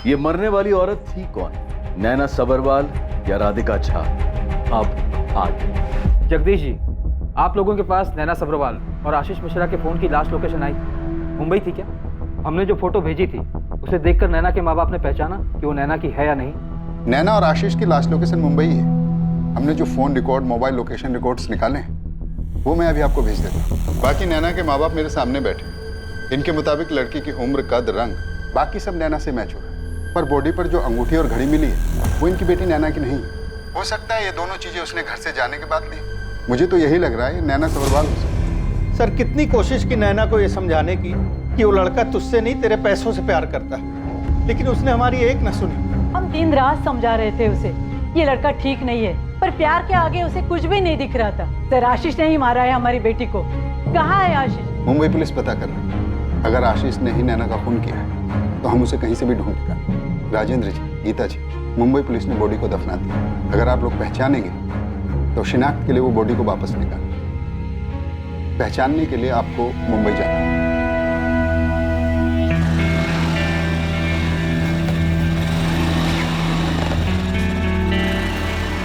ये मरने वाली औरत थी कौन? नैना सबरवाल या राधिका झा? अब आगे। जगदीश जी, आप लोगों के पास नैना सबरवाल और आशीष मिश्रा के फोन की लास्ट लोकेशन आई, मुंबई थी क्या? हमने जो फोटो भेजी थी उसे देखकर नैना के माँ बाप ने पहचाना कि वो नैना की है या नहीं? नैना और आशीष की लास्ट लोकेशन मुंबई है। हमने जो phone record, mobile location records निकाले हैं वो मैं अभी आपको भेज देता हूँ। बाकी नैना के माँ बाप मेरे सामने बैठे। इनके मुताबिक लड़की की उम्र, कद, रंग बाकी सब नैना से मैच हो रहा है, पर बॉडी पर जो अंगूठी और घड़ी मिली है वो इनकी बेटी नैना की नहीं। हो सकता है ये दोनों चीजें उसने घर से जाने के बाद ली। मुझे तो यही लग रहा है नैना सबरवाल हो सकती। सर, कितनी कोशिश की नैना को ये समझाने की कि वो लड़का तुझसे नहीं तेरे पैसों से प्यार करता है, लेकिन उसने हमारी एक न सुनी। हम दिन रात समझा रहे थे उसे ये लड़का ठीक नहीं है, पर प्यार के आगे उसे कुछ भी नहीं दिख रहा था। सर, आशीष ने ही मारा है हमारी बेटी को। कहाँ है आशीष? मुंबई पुलिस पता कर रही है। अगर आशीष ने ही नैना का खून किया है तो हम उसे कहीं से भी ढूंढ निकालें। राजेंद्र जी, गीता जी, मुंबई पुलिस ने बॉडी को दफना दिया। अगर आप लोग पहचानेंगे तो शिनाख्त के लिए वो बॉडी को वापस निकालें। पहचानने के लिए आपको मुंबई जाना है।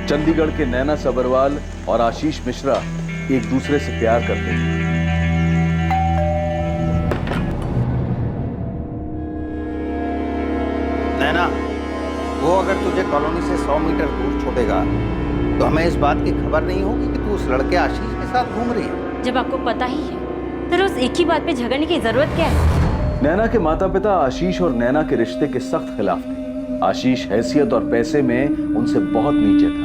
चंडीगढ़ के नैना सबरवाल और आशीष मिश्रा एक दूसरे से प्यार करते हैं। नैना, वो अगर तुझे कॉलोनी से 100 मीटर दूर छोड़ेगा तो हमें इस बात की खबर नहीं होगी कि तू उस लड़के आशीष के साथ घूम रही है। जब आपको पता ही है तो रोज एक ही बात पे झगड़ने की जरूरत क्या है? नैना के माता पिता आशीष और नैना के रिश्ते के सख्त खिलाफ थे। आशीष हैसियत और पैसे में उनसे बहुत नीचे था।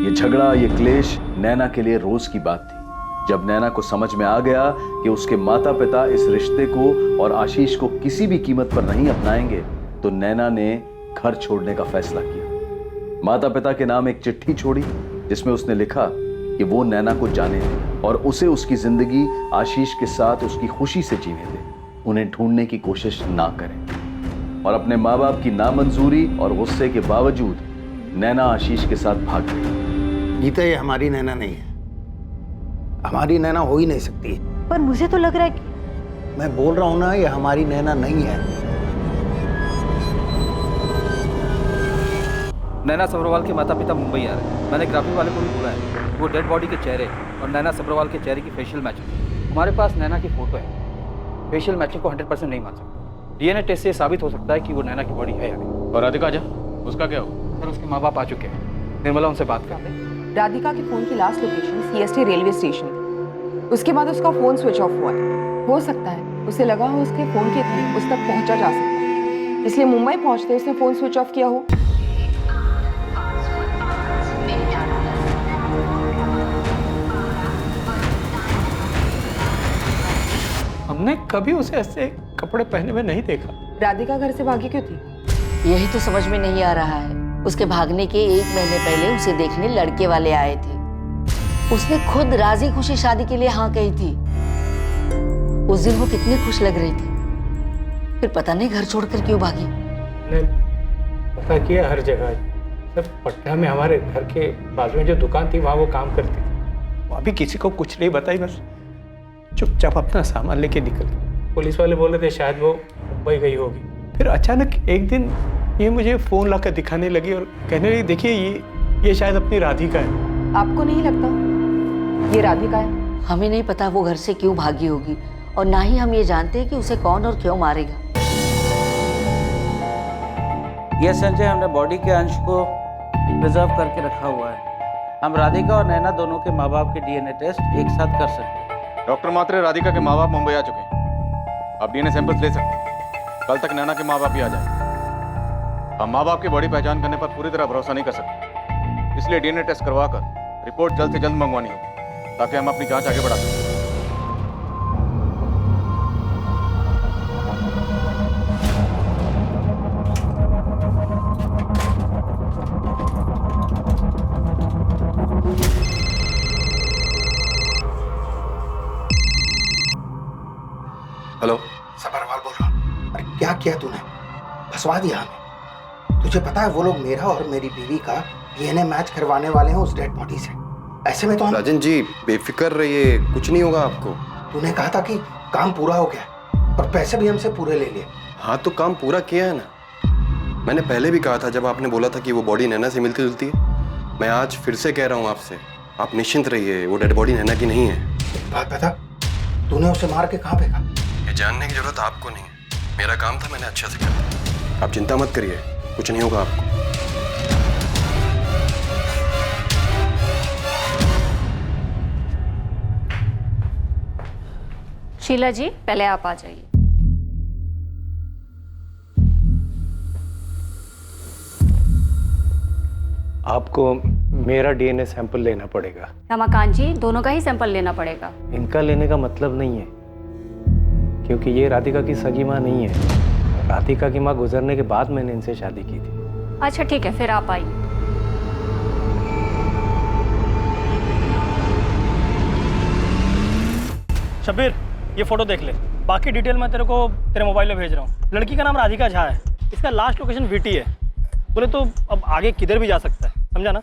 ये झगड़ा, ये क्लेश नैना के लिए रोज की बात थी। जब नैना को समझ में आ गया कि उसके माता पिता इस रिश्ते को और आशीष को किसी भी कीमत पर नहीं अपनाएंगे तो नैना ने घर छोड़ने का फैसला किया। माता पिता के नाम एक चिट्ठी छोड़ी जिसमें उसने लिखा कि वो नैना को जाने दे और उसे उसकी जिंदगी आशीष के साथ उसकी खुशी से जीने दे, उन्हें ढूंढने की कोशिश ना करें। और अपने माँ बाप की नामंजूरी और गुस्से के बावजूद नैना आशीष के साथ भाग गई। गीता, ये हमारी नैना नहीं है। हमारी नैना हो ही नहीं सकती। पर मुझे तो लग रहा है कि मैं बोल रहा हूं ना, ये हमारी नैना नहीं है। नैना सबरवाल के माता पिता मुंबई आ रहे हैं। मैंने ग्राफिक वाले को भी बोला है, वो डेड बॉडी के चेहरे और नैना सबरवाल के चेहरे की फेशियल मैचिंग। हमारे पास नैना की फोटो है, फेशियल मैचिंग को 100% नहीं मान सकते। डीएनए टेस्ट से साबित हो सकता है कि वो नैना की बॉडी है या नहीं। और राधिका झा, उसका क्या हो? सर, उसके माँ बाप आ चुके हैं, निर्मला उनसे बात कर ले। राधिका के फोन की last location CST railway station थी। उसके बाद उसका फोन स्विच ऑफ हुआ है। हो सकता है उसे लगा हो उसके फोन के थ्रू उस तक पहुंचा जा सकता है, इसलिए मुंबई पहुंचते उसने फोन स्विच ऑफ किया हो। हमने कभी उसे ऐसे कपड़े पहने हुए नहीं देखा। राधिका घर से भागी क्यों थी? यही तो समझ में नहीं आ रहा है। उसके भागने के 1 महीने पहले उसे देखने लड़के वाले आए थे। उसने खुद राजी खुशी शादी के लिए हाँ कही थी। उस दिन वो कितनी खुश लग रही थी, फिर पता नहीं घर छोड़कर क्यों भागी। पता किया हर जगह। सब पटना में हमारे घर के बाजू में जो दुकान थी वहाँ वो काम करती थी। वो अभी किसी को कुछ नहीं बताई, बस चुपचाप अपना सामान लेके निकल गई। पुलिस वाले बोल रहे थे शायद वो मुंबई गई होगी। फिर अचानक एक दिन ये मुझे फोन लाकर दिखाने लगी और कहने लगी, देखिए ये शायद अपनी राधिका है। आपको नहीं लगता ये राधिका है? हमें नहीं पता वो घर से क्यों भागी होगी और ना ही हम ये जानते हैं कि उसे कौन और क्यों मारेगा। ये संजय, हमने बॉडी के अंश को प्रिजर्व करके रखा हुआ है। हम राधिका और नैना दोनों के माँ बाप के डीएनए टेस्ट एक साथ कर सकते हैं। डॉक्टर मात्रे, राधिका के माँ बाप मुंबई आ चुके हैं। आप डीएनए सैंपल्स ले सकते हैं। कल तक नैना के माँ बाप भी आ जाएंगे। हम माँ बाप की बॉडी पहचान करने पर पूरी तरह भरोसा नहीं कर सकते, इसलिए डीएनए टेस्ट करवाकर रिपोर्ट जल्द से जल्द मंगवानी होगी ताकि हम अपनी जांच आगे बढ़ा सकें। हेलो, सबरवाल बोल रहा हूँ। अरे क्या किया तूने? फंसवा दिया हमें। तुझे पता है वो लोग मेरा और मेरी बीवी का डीएनए मैच करवाने वाले हैं उस डेड बॉडी से। ऐसे में तो हम... राजन जी, बेफिक्र रहिए, कुछ नहीं होगा आपको। तूने कहा था कि काम पूरा हो गया और पैसे भी हमसे पूरे ले लिए। हाँ तो काम पूरा किया है ना। मैंने पहले भी कहा था जब आपने बोला था कि वो बॉडी नैना से मिलती जुलती है। मैं आज फिर से कह रहा हूँ आपसे, आप निश्चिंत रहिए, वो डेड बॉडी नैना की नहीं है। बात बता, तूने उसे मार के कहाँ फेंका? ये जानने की जरूरत आपको नहीं है, मेरा काम था, मैंने अच्छे से किया। आप चिंता मत करिए, कुछ नहीं होगा आपको। शीला जी, पहले आप आ जाइए। आपको मेरा डीएनए सैंपल लेना पड़ेगा। रमाकांत जी, दोनों का ही सैंपल लेना पड़ेगा। इनका लेने का मतलब नहीं है, क्योंकि ये राधिका की सगी माँ नहीं है। राधिका की माँ गुजरने के बाद मैंने इनसे शादी की थी। अच्छा ठीक है, फिर आप आइए। शब्बीर, ये फोटो देख ले, बाकी डिटेल मैं तेरे को तेरे मोबाइल में भेज रहा हूँ। लड़की का नाम राधिका झा है, इसका लास्ट लोकेशन वीटी है। बोले तो अब आगे किधर भी जा सकता है, समझा ना?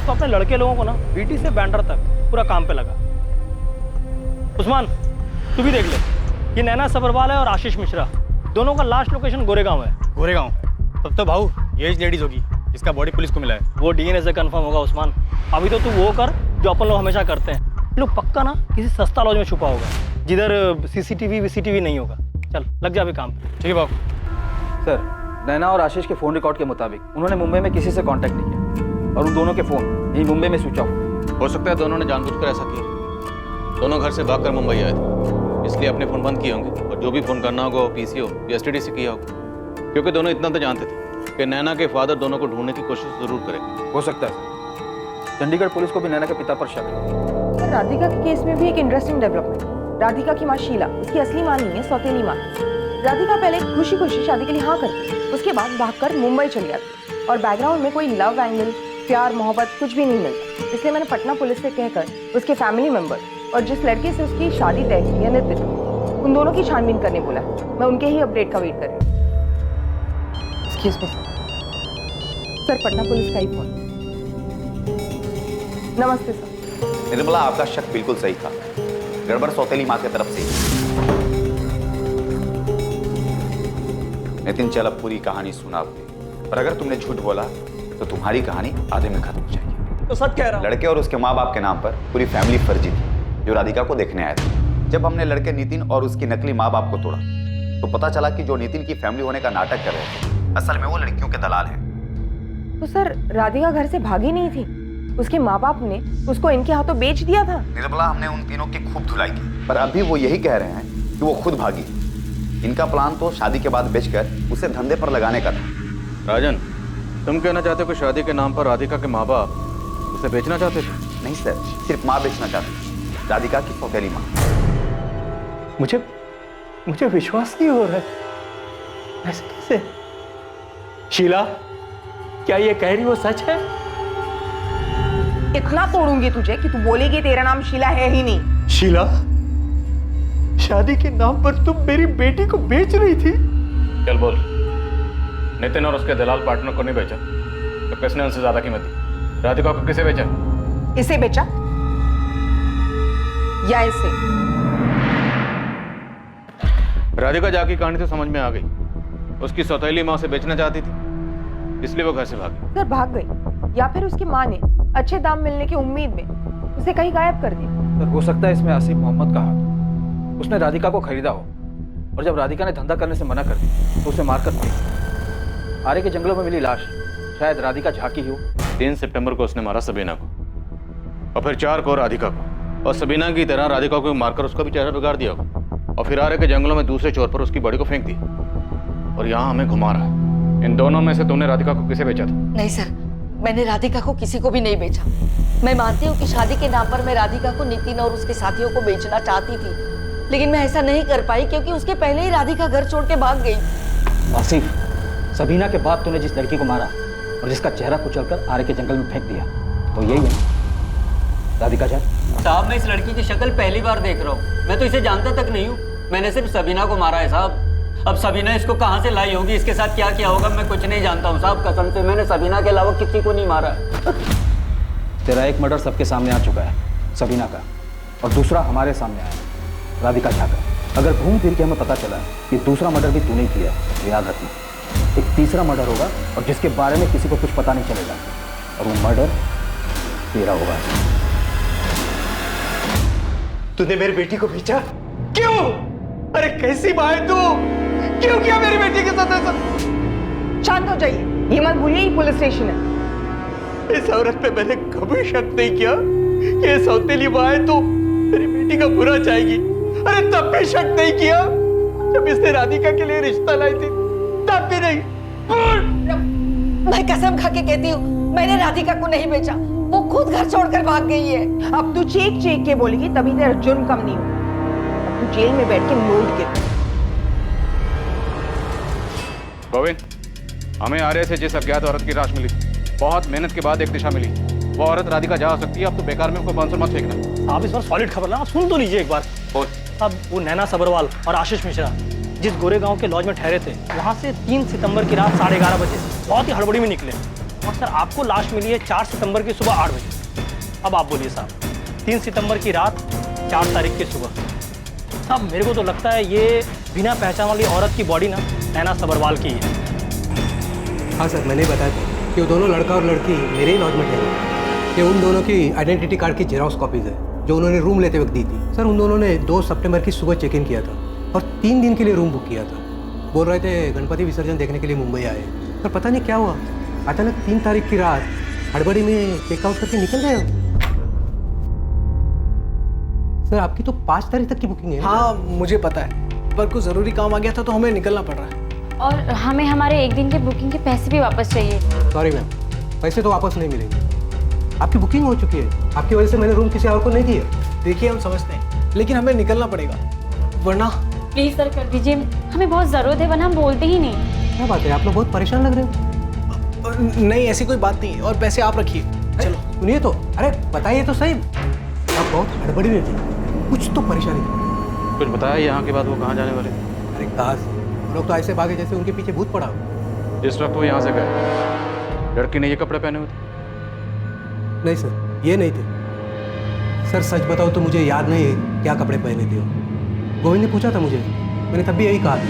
तो अपने लड़के लोगों को ना वीटी से बैंड्रा तक पूरा काम पे लगा। उस्मान, तू भी देख ले, ये नैना सब्रवाल है और आशीष मिश्रा, दोनों का लास्ट लोकेशन गोरेगांव है। गोरेगांव? तब तो भाऊ ये लेडीज होगी जिसका बॉडी पुलिस को मिला है। वो डीएनए से कंफर्म होगा उस्मान। अभी तो तू वो कर जो अपन लोग हमेशा करते हैं। लोग पक्का ना किसी सस्ता लॉज में छुपा होगा जिधर सीसीटीवी वीसीटीवी नहीं होगा। चल लग जा अभी काम पे। ठीक है बाबू। सर, नैना और आशीष के फ़ोन रिकॉर्ड के मुताबिक उन्होंने मुंबई में किसी से कांटेक्ट नहीं किया और उन दोनों के फ़ोन यही मुंबई में स्विच ऑफ हो सकता है दोनों ने जानबूझकर ऐसा किया। दोनों घर से भागकर मुंबई आए थे, इसलिए अपने फ़ोन बंद किए होंगे और जो भी फ़ोन करना होगा वो पीसी हो या एसटीडी से किया होगा, क्योंकि दोनों इतना तो जानते थे कि नैना के फादर दोनों को ढूंढने की कोशिश ज़रूर करेंगे। हो सकता है चंडीगढ़ पुलिस को भी नैना के पिता पर शक है। सर, राधिका के केस में भी एक इंटरेस्टिंग डेवलपमेंट। राधिका की माँ शीला उसकी असली माँ नहीं है, सौतेली माँ। राधिका पहले खुशी खुशी शादी के लिए हाँ करती, उसके बाद भागकर मुंबई चली जाती और बैकग्राउंड में कोई लव एंगल, प्यार मोहब्बत कुछ भी नहीं मिलता। इसलिए मैंने पटना पुलिस से कहकर उसके फैमिली मेंबर और जिस लड़के से उसकी शादी तय की है नितिन, उन दोनों की छानबीन करने बोला है। मैं उनके ही अपडेट का वेट कर रही हूँ। Excuse me sir, Patna police का ही फोन। नमस्ते सर। निर्मला, आपका शक बिल्कुल सही था, गड़बड़ सौतेली माँ की तरफ से ही। नितिन, चल अब पूरी कहानी सुना आपने, पर अगर तुमने झूठ बोला तो तुम्हारी कहानी आधे में खत्म हो जाएगी। तो सच कह रहा हूं। लड़के और उसके माँ बाप के नाम पर पूरी फैमिली फर्जी थी जो राधिका को देखने आए थे। जब हमने लड़के नितिन और उसकी नकली माँ बाप को तोड़ा तो पता चला कि जो नितिन की फैमिली होने का नाटक कर रहे थे असल में वो लड़कियों के दलाल हैं। तो सर, राधिका घर से भागी नहीं थी, उसके माँ बाप ने उसको इनके हाथों बेच दिया था। निर्मला, हमने उन तीनों की खूब धुलाई की, पर अभी वो यही कह रहे हैं कि वो खुद भागी। इनका प्लान तो शादी के बाद बेचकर उसे धंधे पर लगाने का था। राजन, तुम कहना चाहते हो कि शादी के नाम पर राधिका के माँ बाप उसे बेचना चाहते थे? नहीं सर, सिर्फ माँ बेचना चाहती, राधिका की सौतेली माँ। मुझे विश्वास नहीं हो रहा है, ऐसे कैसे? शीला, क्या ये कह रही वो सच है? इतना तोड़ूंगी तुझे कि तू बोलेगी तेरा नाम शीला है ही नहीं। शीला, शादी के नाम पर तुम मेरी बेटी को बेच रही थी? चल बोल, नितिन और उसके दलाल पार्टनर को नहीं बेचा तो किसने उनसे ज्यादा कीमत दी? राधिका को किसे बेचा? इसे बेचा या इसे? राधिका झा की कहानी तो समझ में आ गई। उसकी सौतेली माँ उसे बेचना चाहती थी, इसलिए वो घर से भागी। सर, भाग गई या फिर उसकी माँ ने अच्छे दाम मिलने की उम्मीद में उसे कहीं गायब कर दिया। सर, हो सकता है इसमें आसिफ मोहम्मद का हाथ। उसने राधिका को खरीदा हो और जब राधिका ने धंधा करने से मना कर दी तो उसे मारकर फेंक। आरे के जंगलों में मिली लाश शायद राधिका झा की हो। 3 सितंबर को उसने मारा सबीना को और फिर 4 को राधिका को, और सबीना की तरह राधिका को मारकर उसका भी चेहरा बिगाड़ दिया और फिर आरे के जंगलों में दूसरे चोर पर उसकी बॉडी को फेंक दी और यहाँ हमें घुमा रहा है। इन दोनों में से तुमने राधिका को किसे बेचा था? नहीं सर, मैंने राधिका को किसी को भी नहीं बेचा। मैं मानती हूँ कि शादी के नाम पर मैं राधिका को नितिन और उसके साथियों को बेचना चाहती थी, लेकिन मैं ऐसा नहीं कर पाई क्योंकि उसके पहले ही राधिका घर छोड़ के भाग गई। आसिफ, सबीना के बाद तूने जिस लड़की को मारा और जिसका चेहरा कुचलकर आरे के जंगल में फेंक दिया वो यही है राधिका झा? साहब, मैं इस लड़की की शक्ल पहली बार देख रहा हूँ। मैं तो इसे जानता तक नहीं हूँ। मैंने सिर्फ सबीना को मारा है साहब। अब सबीना इसको कहाँ से लाई होगी, इसके साथ क्या किया होगा, मैं कुछ नहीं जानता हूँ साहब। कसम से मैंने सबीना के अलावा किसी को नहीं मारा। तेरा एक मर्डर सबके सामने आ चुका है, सबीना का, और दूसरा हमारे सामने आया, राधिका झा का। अगर घूम फिर के हमें पता चला कि दूसरा मर्डर भी तूने किया तो याद रखना एक तीसरा मर्डर होगा और जिसके बारे में किसी को कुछ पता नहीं चलेगा, और वो मर्डर तेरा होगा। तूने मेरी बेटी को बेचा क्यों? अरे कैसी माँ है तू? क्यों किया मेरी बेटी के साथ ऐसा? शांत हो जाइए, ये मत भूलिए ये पुलिस स्टेशन है। इस औरत पे मैंने कभी शक नहीं किया कि ये सौतेली माँ है तो मेरी बेटी का बुरा चाहेगी। अरे तब भी शक नहीं किया जब इसने राधिका के लिए रिश्ता लाई थी, तब भी नहीं। मैं कसम खा के कहती हूँ, मैंने राधिका को नहीं बेचा, वो खुद घर छोड़कर भाग गई है। अब तू चीख चीख के बोलेगी तभी तेरा जुर्म कम नहीं होगा। अब तू जेल में बैठ के नोट गिर। गोविंद, हमें आर्य से जिस अज्ञात औरत की लाश मिली, बहुत मेहनत के बाद एक दिशा मिली। वो औरत राधिका जा सकती है। अब तो बेकार में उसको बांसुर मत फेंकना। आप इस बार सॉलिड खबर ना, आप सुन तो लीजिए एक बार। अब वो नैना सबरवाल और आशीष मिश्रा जिस गोरे गांव के लॉज में ठहरे थे, वहां से 3 सितंबर की रात 11:30 बजे बहुत ही हड़बड़ी में निकले और सर आपको लाश मिली है 4 सितंबर की सुबह 8 बजे। अब आप बोलिए साहब, 3 सितंबर की रात 4 तारीख की सुबह। साहब मेरे को तो लगता है ये बिना पहचान वाली औरत की बॉडी ना नैना सबरवाल की है। हाँ सर, मैंने बताया था कि वो दोनों लड़का और लड़की मेरे ही लॉज में ठहरे। ये उन दोनों की आइडेंटिटी कार्ड की जेरॉक्स कॉपीज है जो उन्होंने रूम लेते वक्त दी थी। सर उन दोनों ने 2 सितंबर की सुबह चेक इन किया था और 3 दिन के लिए रूम बुक किया था। बोल रहे थे गणपति विसर्जन देखने के लिए मुंबई आए, पर पता नहीं क्या हुआ, अचानक 3 तारीख की रात हड़बड़ी में चेकआउट करके निकल गए। सर आपकी तो 5 तारीख तक की बुकिंग है। हाँ मुझे पता है, पर कुछ ज़रूरी काम आ गया था तो हमें निकलना पड़ रहा है। और हमें हमारे एक दिन के बुकिंग के पैसे भी वापस चाहिए। सॉरी मैम, पैसे तो वापस नहीं मिलेंगे। आपकी बुकिंग हो चुकी है, आपकी वजह से मैंने रूम किसी और को नहीं दिया। देखिए हम समझते हैं, लेकिन हमें निकलना पड़ेगा वरना। प्लीज सर कर दीजिए, हमें बहुत जरूरत है, वरना हम बोलते ही नहीं। क्या बात है, आप लोग बहुत परेशान लग रहे हो। नहीं ऐसी कोई बात नहीं है, और पैसे आप रखिए। चलो सुनिए तो, अरे बताइए तो सही, आप बहुत हड़बड़ी में थे, कुछ तो परेशानी थी। कुछ बताया यहाँ के बाद वो कहाँ जाने वाले? अरे कहाँ से, लोग तो ऐसे भागे जैसे उनके पीछे भूत पड़ा हो। जिस वक्त वो यहाँ से गए, लड़की ने ये कपड़े पहने हुए थे? नहीं सर, ये नहीं थे। सर सच बताओ तो मुझे याद नहीं है क्या कपड़े पहने थे। गोविंद ने पूछा था मुझे, मैंने तब भी यही कहा था।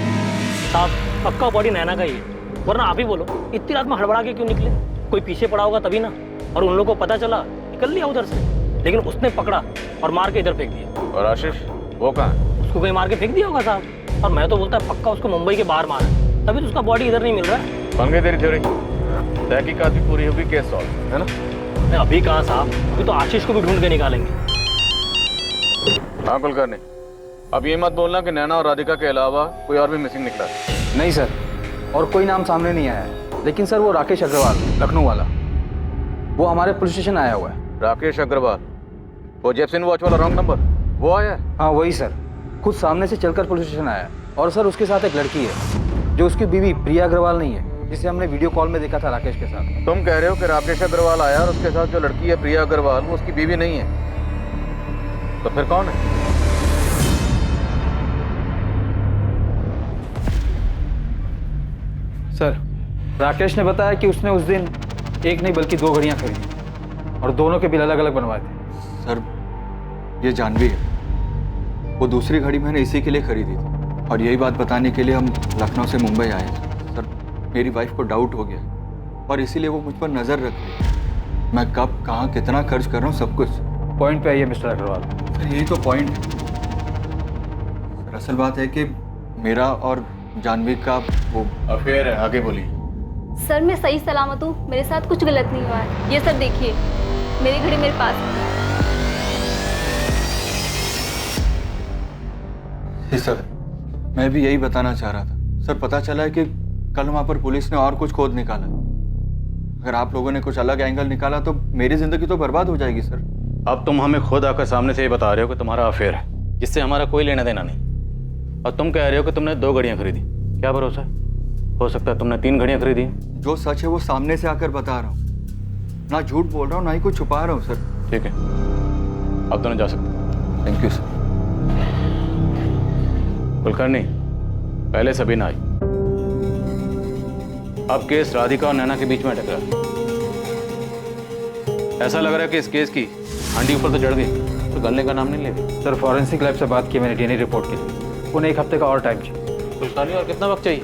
साहब पक्का बॉडी नैना का ही है, वरना आप ही बोलो इतनी रात में हड़बड़ा के क्यों निकले? कोई पीछे पड़ा होगा तभी ना, और उन लोगों को पता चला निकल लिया उधर से, लेकिन उसने पकड़ा और मार के इधर फेंक दिया। और आशीष वो कहाँ? उसको कोई मार के फेंक दिया होगा साहब, और मैं तो बोलता है पक्का उसको मुंबई के बाहर मारा, तभी तो उसका बॉडी इधर नहीं मिल रहा है। बन गई तेरी थ्योरी, तहकीकात भी पूरी होगी, केस सॉल्व है ना? मैं अभी कहाँ साहब, अभी तो आशीष को भी ढूंढ के निकालेंगे। हाँ कुलकर्णी, अब ये मत बोलना कि नैना और राधिका के अलावा कोई और भी मिसिंग निकला। नहीं सर, और कोई नाम सामने नहीं आया है, लेकिन सर वो राकेश अग्रवाल लखनऊ वाला, वो हमारे पुलिस स्टेशन आया हुआ है। राकेश अग्रवाल, वो जेपसिन वॉच वाला रॉन्ग नंबर, वो आया है? हाँ वही सर, खुद सामने से चलकर पुलिस स्टेशन आया। और सर उसके साथ एक लड़की है जो उसकी बीवी प्रिया अग्रवाल नहीं है, जिसे हमने वीडियो कॉल में देखा था राकेश के साथ। तुम कह रहे हो कि राकेश अग्रवाल आया और उसके साथ जो लड़की है प्रिया अग्रवाल, वो उसकी बीवी नहीं है, तो फिर कौन है? सर राकेश ने बताया कि उसने उस दिन एक नहीं बल्कि 2 घड़ियां खरीदी और दोनों के बिल अलग अलग बनवाए थे। सर ये जानवी है, वो दूसरी घड़ी मैंने इसी के लिए खरीदी थी, और यही बात बताने के लिए हम लखनऊ से मुंबई आए। सर मेरी वाइफ को डाउट हो गया और इसीलिए वो मुझ पर नज़र रख रही। मैं कब कहाँ कितना खर्च कर रहा हूँ सब कुछ पॉइंट पे आइए मिस्टर अग्रवाल। सर यही तो पॉइंट है। सर असल बात है कि मेरा और जानवी का वो अफेयर है। आगे बोलिए। सर मैं सही सलामत हूँ, मेरे साथ कुछ गलत नहीं हुआ है। ये सब देखिए, मेरी घड़ी मेरे पास है। जी सर, मैं भी यही बताना चाह रहा था। सर पता चला है कि कल वहाँ पर पुलिस ने और कुछ खोद निकाला। अगर आप लोगों ने कुछ अलग एंगल निकाला तो मेरी जिंदगी तो बर्बाद हो जाएगी सर। अब तुम हमें खुद आकर सामने से ये बता रहे हो कि तुम्हारा अफेयर है, जिससे हमारा कोई लेना देना नहीं, और तुम कह रहे हो कि तुमने 2 घड़ियां खरीदी। क्या भरोसा है, हो सकता है तुमने 3 घड़ियां खरीदी। जो सच है वो सामने से आकर बता रहा हूँ, ना झूठ बोल रहा हूँ ना ही कुछ छुपा रहा हूँ सर। ठीक है, अब दोनों जा सकते। Thank you sir. कुलकर्णी, पहले सबीना आई, अब केस राधिका और नैना के बीच में अटक रहा है। ऐसा लग रहा है कि इस केस की हांडी ऊपर तो चढ़ गई, तो गलने का नाम नहीं ले रही। सर फॉरेंसिक लैब से बात की मैंने डीएनए रिपोर्ट के लिए, उन्हें 1 हफ्ते का और टाइम चाहिए। कुलकर्णी और कितना वक्त चाहिए?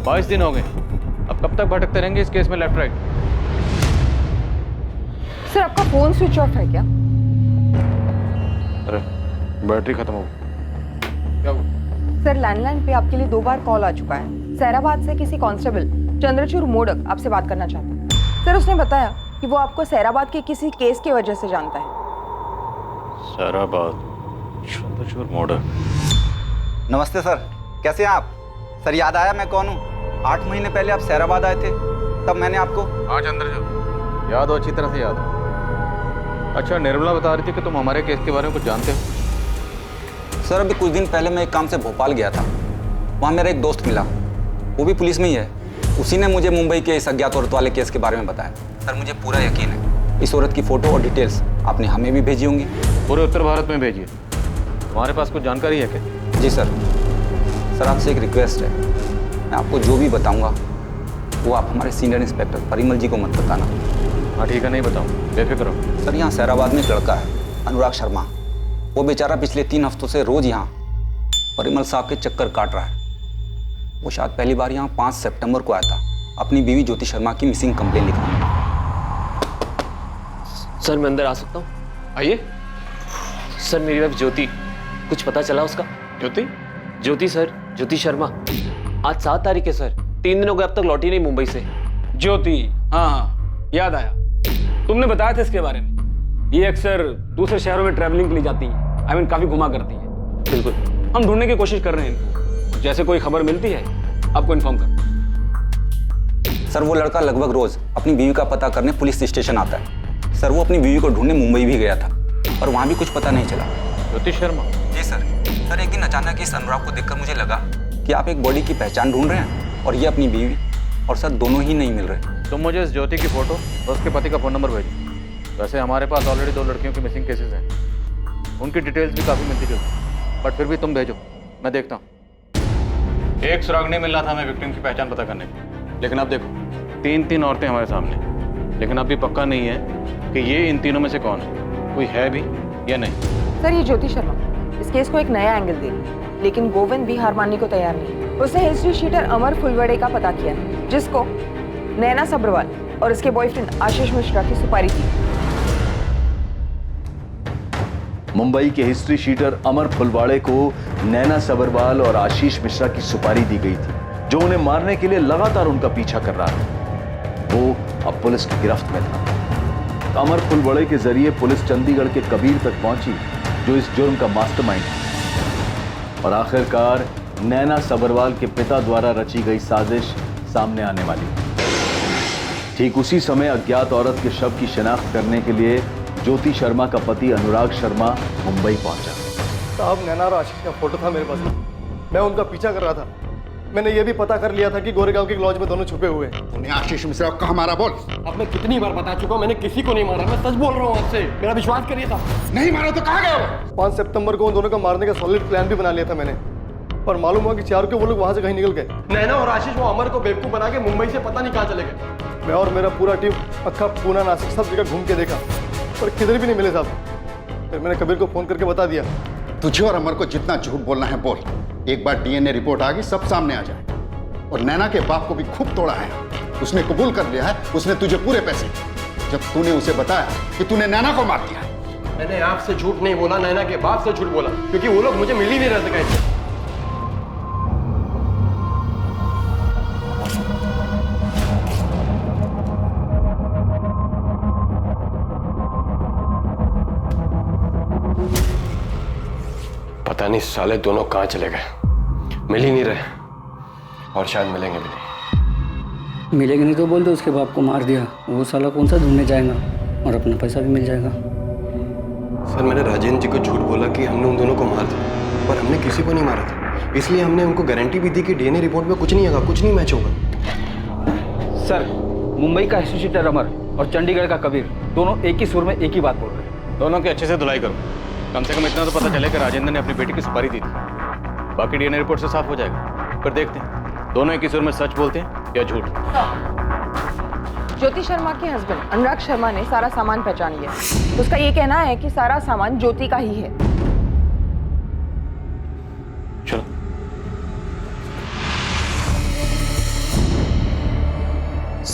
22 दिन हो गए, अब कब तक भटकते रहेंगे इस केस में लेफ्ट राइट? सर आपका फोन स्विच ऑफ है क्या? अरे बैटरी खत्म हो गई। क्या हुआ? सर लैंडलाइन पे आपके लिए 2 बार कॉल आ चुका है। सैराबाद से किसी कांस्टेबल चंद्रचूड़ मोडक आपसे बात करना चाहता है। सर उसने बताया कि वो आपको सैराबाद के किसी केस की वजह से जानता है। सैराबाद, चंद्रचूड़ मोडक। नमस्ते सर, कैसे हैं आप? सर याद आया मैं कौन हूँ? 8 महीने पहले आप सैराबाद आए थे, तब मैंने आपको। हाँ चंद्रचूड़, याद हो, अच्छी तरह से याद हो। अच्छा, निर्मला बता रही थी कि तुम हमारे केस के बारे में कुछ जानते हो। सर अभी कुछ दिन पहले मैं एक काम से भोपाल गया था। वहाँ मेरा एक दोस्त मिला, वो भी पुलिस में ही है। उसी ने मुझे मुंबई के इस अज्ञात औरत वाले केस के बारे में बताया। सर मुझे पूरा यकीन है इस औरत की फोटो और डिटेल्स आपने हमें भी भेजी होंगी। पूरे उत्तर भारत में भेजिए। तुम्हारे पास कुछ जानकारी है क्या? जी सर। सर आपसे एक रिक्वेस्ट है, मैं आपको जो भी बताऊंगा वो आप हमारे सीनियर इंस्पेक्टर परिमल जी को मत बताना। हाँ ठीक है, नहीं बताऊँ, बेफिक्र हो। सर यहाँ सैराबाद में एक लड़का है अनुराग शर्मा, वो बेचारा पिछले 3 हफ्तों से रोज यहाँ परिमल साहब के चक्कर काट रहा है। वो शायद पहली बार यहाँ 5 सितंबर को आया था अपनी बीवी ज्योति शर्मा की मिसिंग कंप्लेन लिखवाने। सर मैं अंदर आ सकता हूँ? आइए। सर मेरी वाइफ ज्योति, कुछ पता चला उसका? ज्योति सर, ज्योति शर्मा। आज 7 तारीख है सर, 3 दिन हो गए, अब तक लौटी नहीं मुंबई से। ज्योति, हाँ याद आया, तुमने बताया था इसके बारे में। ये अक्सर दूसरे शहरों में ट्रैवलिंग के लिए जाती है, आई मीन काफी घुमा करती है। बिल्कुल, हम ढूंढने की कोशिश कर रहे हैं इनको। जैसे कोई खबर मिलती है आपको इन्फॉर्म कर। सर वो लड़का लगभग रोज अपनी बीवी का पता करने पुलिस स्टेशन आता है। सर वो अपनी बीवी को ढूंढने मुंबई भी गया था और वहाँ भी कुछ पता नहीं चला। ज्योति शर्मा? जी सर। सर एक दिन अचानक इस अनुराग को देखकर मुझे लगा कि आप एक बॉडी की पहचान ढूंढ रहे हैं और ये अपनी बीवी, और सर दोनों ही नहीं मिल रहे। तुम मुझे इस ज्योति की फोटो और उसके पति का फ़ोन नंबर भेजो। वैसे हमारे पास ऑलरेडी 2 लड़कियों की मिसिंग केसेस हैं, उनकी डिटेल्स भी काफ़ी मिलती जुलती, बट फिर भी तुम भेजो, मैं देखता हूँ। एक सुराग नहीं मिल रहा था हमें विक्टिम की पहचान पता करने की, लेकिन अब देखो 3 औरतें हमारे सामने, लेकिन अब भी पक्का नहीं है कि ये इन तीनों में से कौन है, कोई है भी या नहीं। सर ये ज्योति शर्मा इस केस को एक नया एंगल दे रही है, लेकिन गोविंद भी हार मानने को तैयार नहीं। उसने हिस्ट्री शीटर अमर फुलवड़े का पता किया, जिसको नैना सब्रवाल और उसके बॉयफ्रेंड आशीष मिश्रा की सुपारी थी। मुंबई के हिस्ट्री शीटर अमर फुलवाड़े को नैना सब्रवाल और आशीष मिश्रा की सुपारी दी गई थी, जो उन्हें मारने के लिए लगातार उनका पीछा कर रहा था। वो अब पुलिस की गिरफ्त में था। अमर फुलवड़े के जरिए पुलिस चंडीगढ़ के कबीर तक पहुंची, जो इस जुर्म का मास्टरमाइंड था, और आखिरकार नैना सब्रवाल के पिता द्वारा रची गई साजिश सामने आने वाली। ठीक उसी समय अज्ञात औरत के शव की शिनाख्त करने के लिए ज्योति शर्मा का पति अनुराग शर्मा मुंबई पहुंचा। साहब नैना और आशीष का फोटो था मेरे पास, मैं उनका पीछा कर रहा था। मैंने ये भी पता कर लिया था कि गोरेगांव के लॉज में दोनों छुपे हुए हैं। तूने आशीष मिश्रा को कहाँ मारा बोल? अब मैं कितनी बार बता चुका हूँ, मैंने किसी को नहीं मारा। मैं सच बोल रहा हूँ आपसे, मेरा विश्वास करिए साहब। नहीं मारा तो कहाँ गए वो? 5 सितंबर को उन दोनों को मारने का सॉलिड प्लान भी बना लिया था मैंने, पर मालूम हुआ कि 4 को वो लोग वहाँ से कहीं निकल गए। नैना और आशीष वो अमर को बेवकूफ बना के मुंबई से पता नहीं कहाँ चले गए। मैं और मेरा पूरा टीम अक्खा पूना नासिक सब जगह घूम के देखा, पर किधर भी नहीं मिले साहब। फिर मैंने कबीर को फोन करके बता दिया। तुझे और अमर को जितना झूठ बोलना है बोल, एक बार डीएनए रिपोर्ट आ गई सब सामने आ जाए। और नैना के बाप को भी खूब तोड़ा है, उसने कबूल कर लिया है उसने तुझे पूरे पैसे, जब तूने उसे बताया कि तूने नैना को मार दिया है। मैंने आपसे झूठ नहीं बोला, नैना के बाप से झूठ बोला, क्योंकि वो लोग मुझे मिल ही नहीं रहे थे कहीं। पता नहीं साले दोनों कहाँ चले गए, मिल ही नहीं रहे और शायद मिलेंगे भी नहीं। मिलेंगे नहीं तो बोल दो उसके बाप को मार दिया, वो साला कौन सा ढूंढने जाएगा और अपना पैसा भी मिल जाएगा। सर मैंने राजेंद्र जी को झूठ बोला कि हमने उन दोनों को मार दिया, पर हमने किसी को नहीं मारा था। इसलिए हमने उनको गारंटी भी दी कि डीएनए रिपोर्ट में कुछ नहीं होगा, कुछ नहीं मैच होगा। सर मुंबई का हिस्ट्री शीटर अमर और चंडीगढ़ का कबीर दोनों एक ही सुर में एक ही बात बोल रहे हैं। दोनों की अच्छे से धुलाई करो, कम से कम इतना तो पता चले कि राजेंद्र ने अपनी बेटी की सुपारी दी थी। बाकी डीएनए रिपोर्ट से साफ हो जाएगा, पर देखते हैं दोनों एक ही सुर में सच बोलते हैं या झूठ। ज्योति शर्मा के हस्बैंड अनुराग शर्मा ने सारा सामान पहचान लिया। उसका ये कहना है कि सारा सामान ज्योति का ही है। चलो।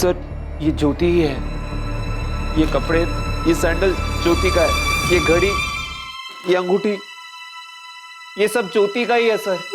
सर ये ज्योति ही है, ये कपड़े, ये सैंडल ज्योति का है, ये घड़ी, ये अंगूठी, ये सब ज्योति का ही है सर।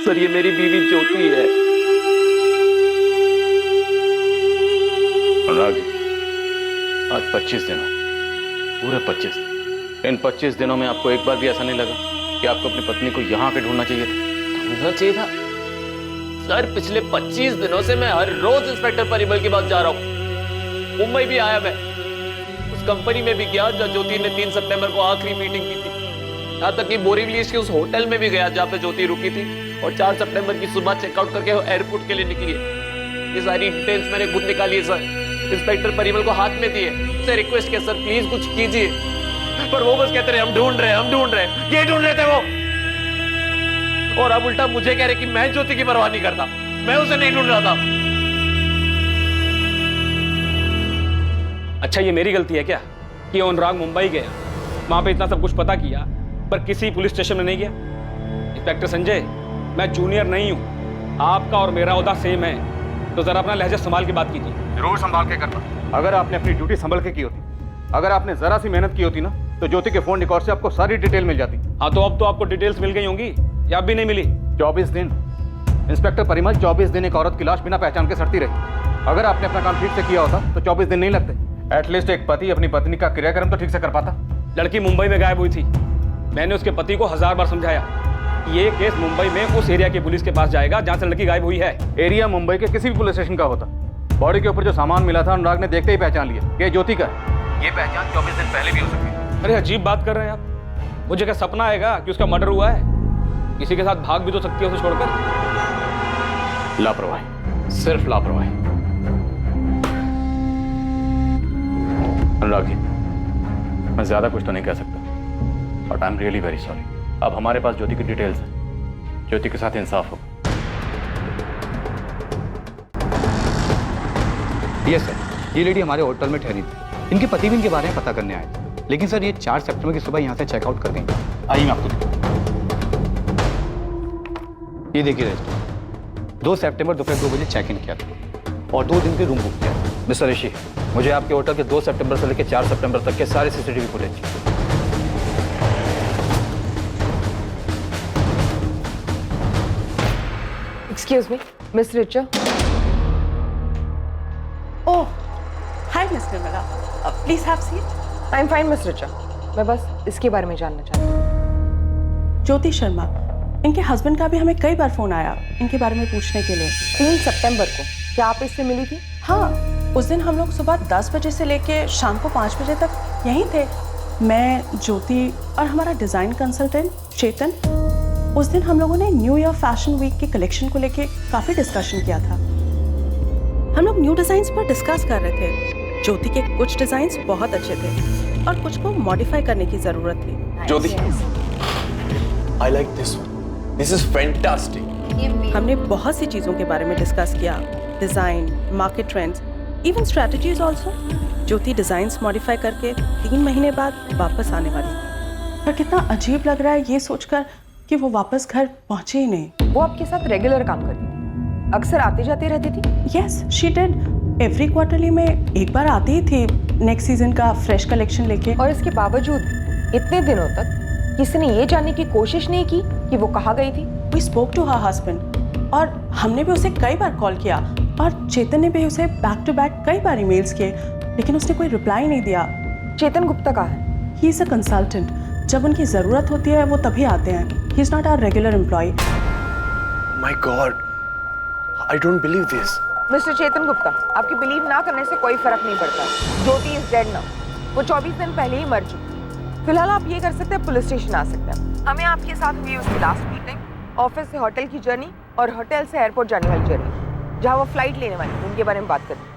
सर ये मेरी बीवी ज्योति है। अनुराग जी, आज 25 दिन हो, पूरे 25 दिन। इन 25 दिनों में आपको एक बार भी ऐसा नहीं लगा कि आपको अपनी पत्नी को यहाँ के ढूंढना चाहिए था? ढूंढना चाहिए था सर। पिछले 25 दिनों से मैं हर रोज इंस्पेक्टर परिमल के पास जा रहा हूँ। मुंबई भी आया मैं, उस कंपनी में भी गया जहाँ ज्योति ने 3 सितंबर को आखिरी मीटिंग की थी। यहाँ तक कि बोरीवली के उस होटल में भी गया जहाँ पे ज्योति रुकी थी, और 4 सितंबर की सुबह चेकआउट करके वो एयरपोर्ट के लिए निकली है। ये सारी डिटेल्स मैंने खुद निकाली है सर, इंस्पेक्टर परिमल को हाथ में दी है, उससे रिक्वेस्ट किया सर प्लीज कुछ कीजिए, पर वो बस कहते रहे हम ढूंढ रहे हैं, हम ढूंढ रहे हैं। ये ढूंढ रहे थे वो, और अब उल्टा मुझे कह रहे कि मैं ज्योति की परवाह नहीं करता, मैं उसे नहीं ढूंढ रहा था। अच्छा ये मेरी गलती है क्या कि अनुराग मुंबई गया, वहां पे इतना सब कुछ पता किया, पर किसी पुलिस स्टेशन में नहीं गया? इंस्पेक्टर संजय, मैं जूनियर नहीं हूं, आपका और मेरा ओहदा सेम है, तो जरा अपना लहजा संभाल के बात कीजिए। जरूर संभाल के करना। अगर आपने अपनी ड्यूटी संभल के की होती, अगर आपने जरा सी मेहनत की होती ना, तो ज्योति के फोन रिकॉर्ड से आपको सारी डिटेल मिल जाती। हाँ तो अब तो आपको डिटेल्स मिल गई होंगी या अब भी नहीं मिली? 24 दिन इंस्पेक्टर परिमल, 24 दिन एक औरत की लाश बिना पहचान के सड़ती रही। अगर आपने अपना काम ठीक से किया होता तो 24 दिन नहीं लगते। एटलीस्ट एक पति अपनी पत्नी का क्रियाक्रम तो ठीक से कर पाता। लड़की मुंबई में गायब हुई थी, मैंने उसके पति को 1000 बार समझाया ये केस मुंबई में उस एरिया की पुलिस के पास जाएगा जहां से लड़की गायब हुई है। एरिया मुंबई के किसी भी पुलिस स्टेशन का होता। बॉडी के ऊपर जो सामान मिला था अनुराग ने देखते ही पहचान लिया कि ज्योति का है। ये पहचान 24 दिन पहले भी हो सकती है। अरे अजीब बात कर रहे हैं आप, मुझे क्या सपना आएगा कि उसका मर्डर हुआ है? किसी के साथ भाग भी तो सकती है उसे छोड़कर। लापरवाही, सिर्फ लापरवाही। अनुराग जी, मैं ज्यादा कुछ तो नहीं कह सकता, but I am really very sorry. अब हमारे पास ज्योति की डिटेल्स है, ज्योति के साथ इंसाफ होगा। यस सर, ये लेडी हमारे होटल में ठहरी थी, इनके पति भी इनके बारे में पता करने आए थे, लेकिन सर ये 4 सितंबर की सुबह यहाँ से चेकआउट कर गई। आइए मैं आपको दिखाता हूं। ये देखिए रजिस्टर, 2 सितंबर दोपहर 2 बजे चेक इन किया था और 2 दिन के रूम बुक किया। मिस्टर ऋषि, मुझे आपके होटल के 2 सितंबर से लेकर 4 सितंबर तक के सारे CCTV footage. Excuse me, miss Richa. Oh, hi miss Nirmala, please have seat. I am fine miss Richa, मैं बस इसके बारे में जानना चाहती हूँ। ज्योति शर्मा, इनके हस्बैंड का भी हमें कई बार फोन आया इनके बारे में पूछने के लिए। 3 सितंबर को क्या आप इससे मिली थी? हाँ, उस दिन हम लोग सुबह 10 बजे से लेके शाम को 5 बजे तक यहीं थे, मैं, ज्योति और हमारा डिज़ाइन कंसल्टेंट चेतन। उस दिन हम लोगों ने न्यू ईयर फैशन वीक के कलेक्शन को लेके काफ़ी डिस्कशन किया था। हम लोग न्यू डिज़ाइंस पर डिस्कस कर रहे थे। ज्योति के कुछ डिज़ाइंस बहुत अच्छे थे और कुछ को मॉडिफाई करने की ज़रूरत थी। ज्योति, I like this one. This is fantastic. हमने बहुत सी चीज़ों के बारे में डिस्कस किया, design, market trends, even strategies also. Jyoti designs modify करके 3 महीने बाद वापस आने वाली थी, पर कितना अजीब लग रहा है ये सोचकर कि वो वापस घर पहुंचे ही नहीं। वो आपके साथ रेगुलर काम करती थी, अक्सर आते जाते रहती थी? Yes, she did. Every quarterly में एक बार आती ही थी नेक्स्ट सीजन का फ्रेश कलेक्शन लेके। और इसके बावजूद इतने दिनों तक किसी ने ये जानने की कोशिश नहीं की कि वो कहाँ गई थी? We spoke to her husband और हमने भी उसे कई बार कॉल किया और चेतन ने भी उसे बैक टू बैक कई बार ईमेल्स किए, लेकिन उसने कोई रिप्लाई नहीं दिया। चेतन गुप्ता कहाँ है? ही इज अ कंसल्टेंट, जब उनकी ज़रूरत होती है वो तभी आते हैं। He is not our regular employ. My God, I don't believe this. Mister Chetan Gupta, आपकी बिलीव ना करने से कोई फर्क नहीं पड़ता। ज्योति इज डेड नाउ, वो 24 दिन पहले ही मर चुकी। फिलहाल आप ये कर सकते हैं, पुलिस स्टेशन आ सकते हैं। हमें आपके साथ हुई उसकी लास्ट मीटिंग, ऑफिस से होटल की जर्नी और होटल से एयरपोर्ट जाने वाली जर्नी, जहाँ वो फ्लाइट लेने वाली, उनके बारे में बात करते हैं।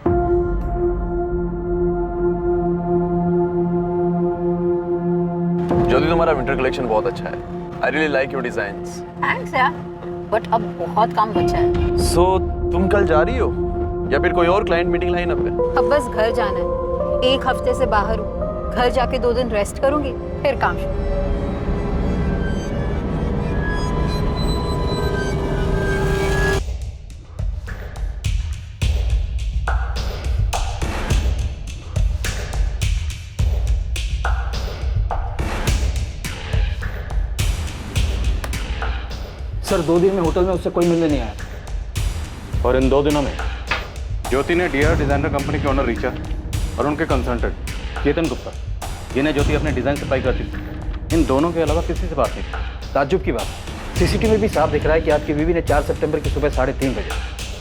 ज्योति तुम्हारा विंटर कलेक्शन बहुत अच्छा है। I really like your designs. Thanks यार, बट अब बहुत काम बचा है। सो तुम कल जा रही हो या फिर कोई और क्लाइंट मीटिंग लाइन अप है? अब बस घर जाना है। 1 हफ्ते से बाहर हूँ, घर जाके 2 दिन रेस्ट करूंगी, फिर काम शुरू। सर 2 दिन में होटल में उससे कोई मिलने नहीं आया। और इन 2 दिनों में ज्योति ने डीआर डिजाइनर कंपनी के ओनर रीचा और उनके कंसल्टेंट चेतन गुप्ता, जिन्हें ज्योति अपने डिजाइन सप्लाई करती थी, इन दोनों के अलावा किसी से बात नहीं की। ताज्जुब की बात, सीसीटीवी में भी साफ दिख रहा है कि आपकी बीवी ने 4 सितंबर की सुबह 3:30 बजे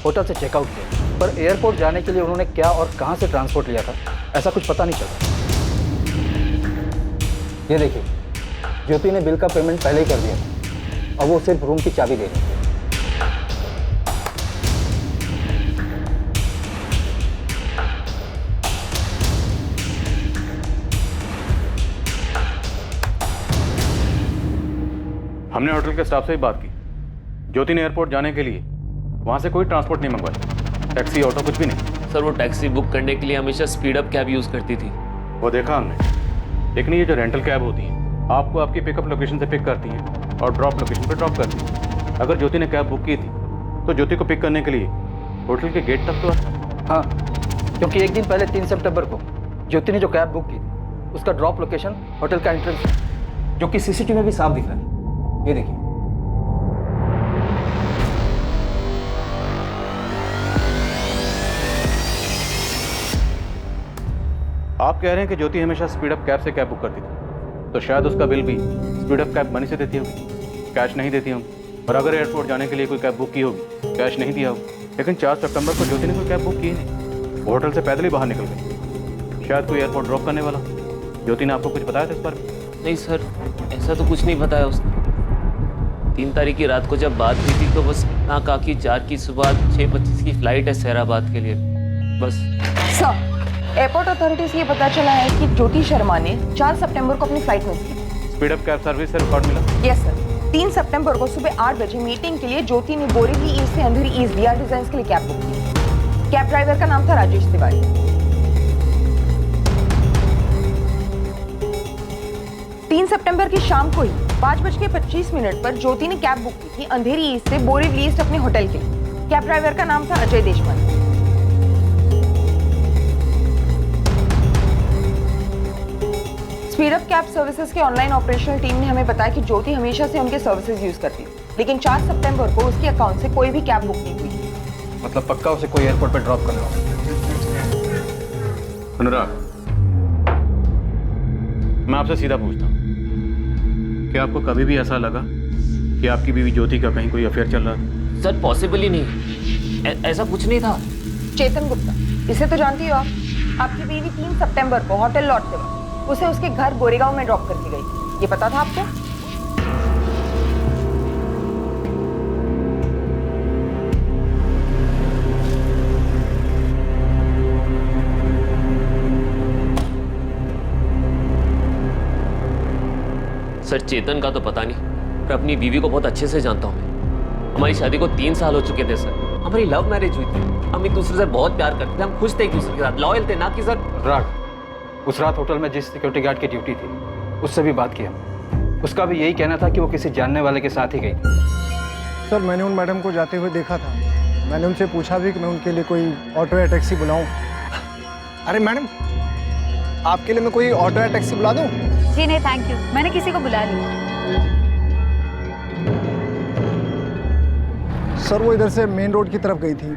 होटल से चेकआउट किया, पर एयरपोर्ट जाने के लिए उन्होंने क्या और कहाँ से ट्रांसपोर्ट लिया था ऐसा कुछ पता नहीं चला। ये देखिए, ज्योति ने बिल का पेमेंट पहले ही कर दिया था और वो सिर्फ रूम की चाबी दे रही है। हमने होटल के स्टाफ से भी बात की। ज्योति ने एयरपोर्ट जाने के लिए वहां से कोई ट्रांसपोर्ट नहीं मंगवाया, टैक्सी ऑटो कुछ भी नहीं। सर वो टैक्सी बुक करने के लिए हमेशा स्पीड अप कैब यूज करती थी। वो देखा हमने, लेकिन ये जो रेंटल कैब होती है आपको आपकी पिकअप लोकेशन से पिक करती है और ड्रॉप लोकेशन पे ड्रॉप करती है। अगर ज्योति ने कैब बुक की थी तो ज्योति को पिक करने के लिए होटल के गेट तक तो आता। हाँ, क्योंकि एक दिन पहले 3 सितंबर को ज्योति ने जो कैब बुक की थी उसका ड्रॉप लोकेशन होटल का एंट्रेंस है, जो कि सीसीटीवी में भी साफ दिख रहा है। ये देखिए। आप कह रहे हैं कि ज्योति हमेशा स्पीड अप कैब से कैब बुक करती थी, तो शायद उसका बिल भी स्पीड अप कैब मनी से देती होगी, कैश नहीं देती होगी। और अगर एयरपोर्ट जाने के लिए कोई कैब बुक की होगी, कैश नहीं दिया होगा। लेकिन 4 सितंबर को ज्योति ने कोई कैब बुक की नहीं, वो होटल से पैदल ही बाहर निकल गई। शायद कोई एयरपोर्ट ड्रॉप करने वाला। ज्योति ने आपको कुछ बताया था इस बारे में? नहीं सर, ऐसा तो कुछ नहीं बताया उसने। 3 तारीख की रात को जब बात हुई थी तो बस इतना कहा कि 4 की सुबह 6:25 की फ्लाइट है सहराबाद के लिए, बस। सर, एयरपोर्ट अथॉरिटी से ये पता चला है कि ज्योति शर्मा ने 4 सितंबर को अपनी फ्लाइट मिस की। स्पीड अप कैब सर्विस से रिकॉर्ड मिला? Yes sir. 3 सितंबर को सुबह 8 बजे मीटिंग के लिए ज्योति ने बोरीवली ईस्ट से अंधेरी ईस्ट डीआर डिजाइन्स के लिए कैब बुक की। कैब ड्राइवर का नाम था राजेश तिवारी। 3 सितंबर की शाम को ही 5:25 पर ज्योति ने कैब बुक की थी अंधेरी ईस्ट से बोरीवली ईस्ट अपने होटल के लिए। कैब ड्राइवर का नाम था Ajay Deshpande. Speed up cab services के ऑनलाइन ऑपरेशनल टीम ने हमें बताया कि ज्योति हमेशा से उनके सर्विसेज यूज करती है, लेकिन 4 सितंबर को उसके अकाउंट से कोई भी कैब बुक नहीं हुई। मतलब पक्का उसे कोई एयरपोर्ट पर ड्रॉप करना होगा। अनुराग, मैं आपसे सीधा पूछता हूँ, क्या आपको कभी भी ऐसा लगा कि आपकी बीवी ज्योति का कहीं कोई अफेयर चल रहा था? सर पॉसिबल ही नहीं, ऐसा कुछ नहीं था। चेतन गुप्ता, इसे तो जानती हो आप। आपकी बीवी 3 सितंबर को होटल लौटते वक्त उसे उसके घर गोरेगांव में ड्रॉप करके गई। ये पता था आपको? सर चेतन का तो पता नहीं, पर अपनी बीवी को बहुत अच्छे से जानता हूँ मैं। हमारी शादी को 3 साल हो चुके थे सर। हमारी लव मैरिज हुई थी, हम एक दूसरे से बहुत प्यार करते थे, हम खुश थे एक दूसरे के साथ, लॉयल थे, ना कि सर। राग, उस रात होटल में जिस सिक्योरिटी गार्ड की ड्यूटी थी उससे भी बात किया। उसका भी यही कहना था कि वो किसी जानने वाले के साथ ही गई थी। सर मैंने उन मैडम को जाते हुए देखा था। मैंने उनसे पूछा भी कि मैं उनके लिए कोई ऑटो या टैक्सी बुलाऊं। अरे मैडम, आपके लिए मैं कोई ऑटो या टैक्सी बुला दूं? जी नहीं थैंक यू, मैंने किसी को बुला लिया। सर वो इधर से मेन रोड की तरफ गई थी,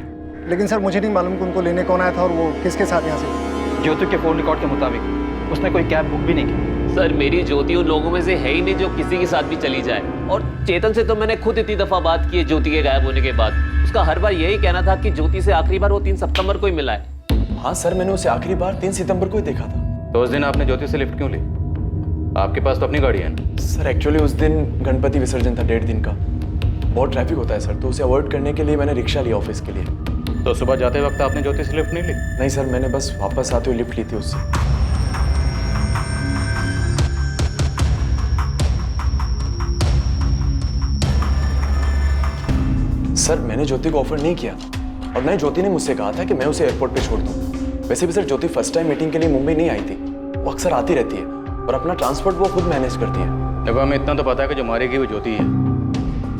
लेकिन सर मुझे नहीं मालूम कि उनको लेने कौन आया था और वो किसके साथ यहाँ से। ज्योति के फोन रिकॉर्ड के मुताबिक उसने कोई कैब बुक भी नहीं की। सर मेरी ज्योति उन लोगों में से है ही नहीं जो किसी के साथ भी चली जाए। और चेतन से तो मैंने खुद इतनी दफा बात की है ज्योति के गायब होने के बाद। उसका हर बार यही कहना था कि ज्योति से आखिरी बार वो 3 सितंबर को ही मिला है। हाँ सर, मैंने उसे आखिरी बार 3 सितंबर को ही देखा था। तो उस दिन आपने ज्योति से लिफ्ट क्यों ली? आपके पास तो अपनी गाड़ी है ना? सर एक्चुअली उस दिन गणपति विसर्जन था 1.5 दिन का, बहुत ट्रैफिक होता है सर, तो उसे अवॉइड करने के लिए मैंने रिक्शा लिया ऑफिस के लिए। तो सुबह जाते वक्त आपने ज्योति से लिफ्ट नहीं ली? नहीं सर, मैंने बस वापस आते हुए लिफ्ट ली थी उससे। सर मैंने ज्योति को ऑफर नहीं किया और नहीं ज्योति ने मुझसे कहा था कि मैं उसे एयरपोर्ट पे छोड़ दूँ। वैसे भी सर ज्योति फर्स्ट टाइम मीटिंग के लिए मुंबई नहीं आई थी, वो अक्सर आती रहती है और अपना ट्रांसपोर्ट वो खुद मैनेज करती है। देखो हमें इतना तो पता है कि जो मारेगी वो ज्योति है।